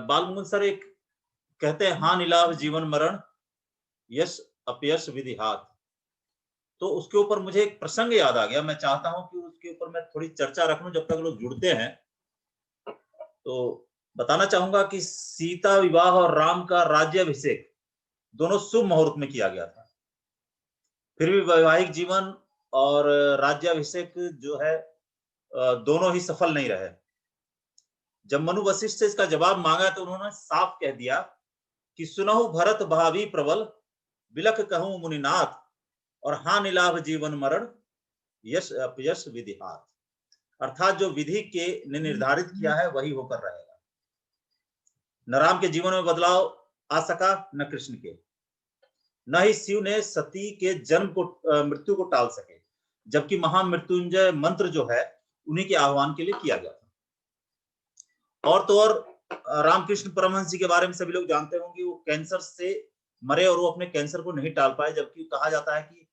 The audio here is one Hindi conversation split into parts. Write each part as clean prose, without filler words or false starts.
बालमुकुंद सर एक कहते हैं, हानि लाभ जीवन मरण, यश अपयश विधि हाथ। तो उसके ऊपर मुझे एक प्रसंग याद आ गया, मैं चाहता हूं कि उसके ऊपर मैं थोड़ी चर्चा रख लूं जब तक लोग जुड़ते हैं। तो बताना चाहूंगा कि सीता विवाह और राम का राज्याभिषेक दोनों शुभ मुहूर्त में किया गया था। फिर भी वैवाहिक जीवन और राज्याभिषेक जो है दोनों ही सफल नहीं रहे। जब मनु वशिष्ठ से इसका जवाब मांगा तो उन्होंने साफ कह दिया कि सुनहु भरत भावी प्रबल, बिलख कहूं मुनिनाथ, और हानि लाभ जीवन मरण, यश अपयश विधि हाथ। अर्थात जो विधि के ने निर्धारित किया है वही होकर रहेगा। न राम के जीवन में बदलाव आ सका, न कृष्ण के, न ही शिव ने सती के जन्म को मृत्यु को टाल सके, जबकि महामृत्युंजय मंत्र जो है उन्हीं के आह्वान के लिए किया गया था। और तो और रामकृष्ण परमहंस जी के बारे में सभी लोग जानते होंगे, वो कैंसर से मरे और वो अपने कैंसर को नहीं टाल पाए, जबकि कहा जाता है कि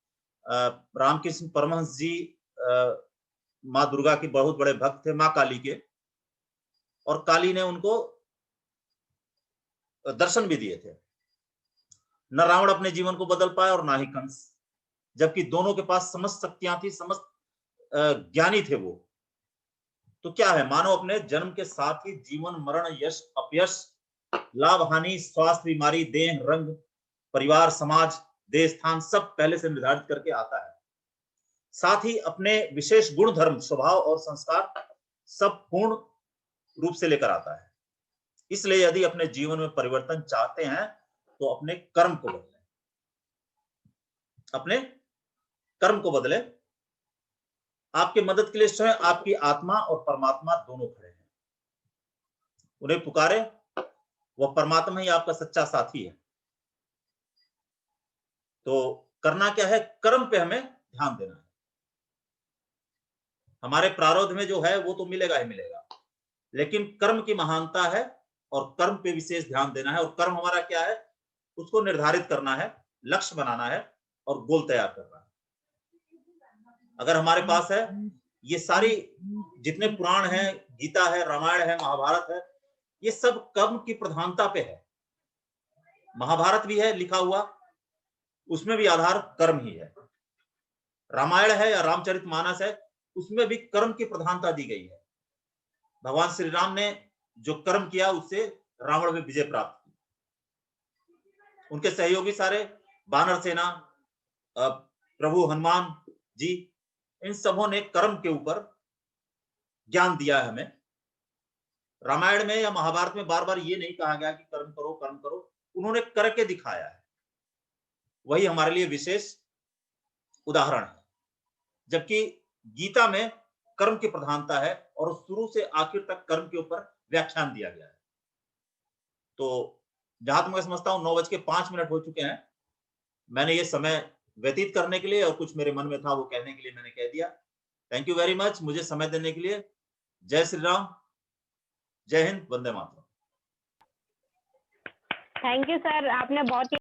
रामकृष्ण परमहंस जी माँ दुर्गा के बहुत बड़े भक्त थे, माँ काली के, और काली ने उनको दर्शन भी दिए थे। न रावण अपने जीवन को बदल पाया और ना ही कंस, जबकि दोनों के पास समस्त शक्तियां थी, समस्त ज्ञानी थे वो। तो क्या है, मानव अपने जन्म के साथ ही जीवन मरण, यश अपयश, लाभ हानि, स्वास्थ्य बीमारी, देह रंग, परिवार समाज, देश स्थान सब पहले से निर्धारित करके आता है। साथ ही अपने विशेष गुण धर्म, स्वभाव और संस्कार सब पूर्ण रूप से लेकर आता है। इसलिए यदि अपने जीवन में परिवर्तन चाहते हैं तो अपने कर्म को बदलें, अपने कर्म को बदलें। आपके मदद के लिए स्वयं आपकी आत्मा और परमात्मा दोनों खड़े हैं। उन्हें पुकारे, वह परमात्मा ही आपका सच्चा साथी है। तो करना क्या है, कर्म पे हमें ध्यान देना है। हमारे प्रारब्ध में जो है वो तो मिलेगा ही मिलेगा, लेकिन कर्म की महानता है और कर्म पे विशेष ध्यान देना है। और कर्म हमारा क्या है, उसको निर्धारित करना है, लक्ष्य बनाना है और गोल तैयार करना है। अगर हमारे पास है ये सारी जितने पुराण हैं, गीता है, रामायण है, महाभारत है, ये सब कर्म की प्रधानता पे है। महाभारत भी है लिखा हुआ, उसमें भी आधार कर्म ही है। रामायण है या रामचरितमानस है, उसमें भी कर्म की प्रधानता दी गई है। भगवान श्री राम ने जो कर्म किया उससे रावण में विजय प्राप्त की। उनके सहयोगी सारे वानर सेना, प्रभु हनुमान जी, इन सबों ने कर्म के ऊपर ज्ञान दिया है हमें। रामायण में या महाभारत में बार बार ये नहीं कहा गया कि कर्म करो कर्म करो, उन्होंने करके दिखाया है। वही हमारे लिए विशेष उदाहरण है। जबकि गीता में कर्म की प्रधानता है और शुरू से आखिर तक कर्म के ऊपर व्याख्यान दिया गया है। तो जहां तक मैं समझता हूं 9:05 हो चुके हैं। मैंने ये समय व्यतीत करने के लिए और कुछ मेरे मन में था वो कहने के लिए मैंने कह दिया। थैंक यू वेरी मच मुझे समय देने के लिए। जय श्री राम, जय Hind, Vande Mataram. Thank you sir, आपने बहुत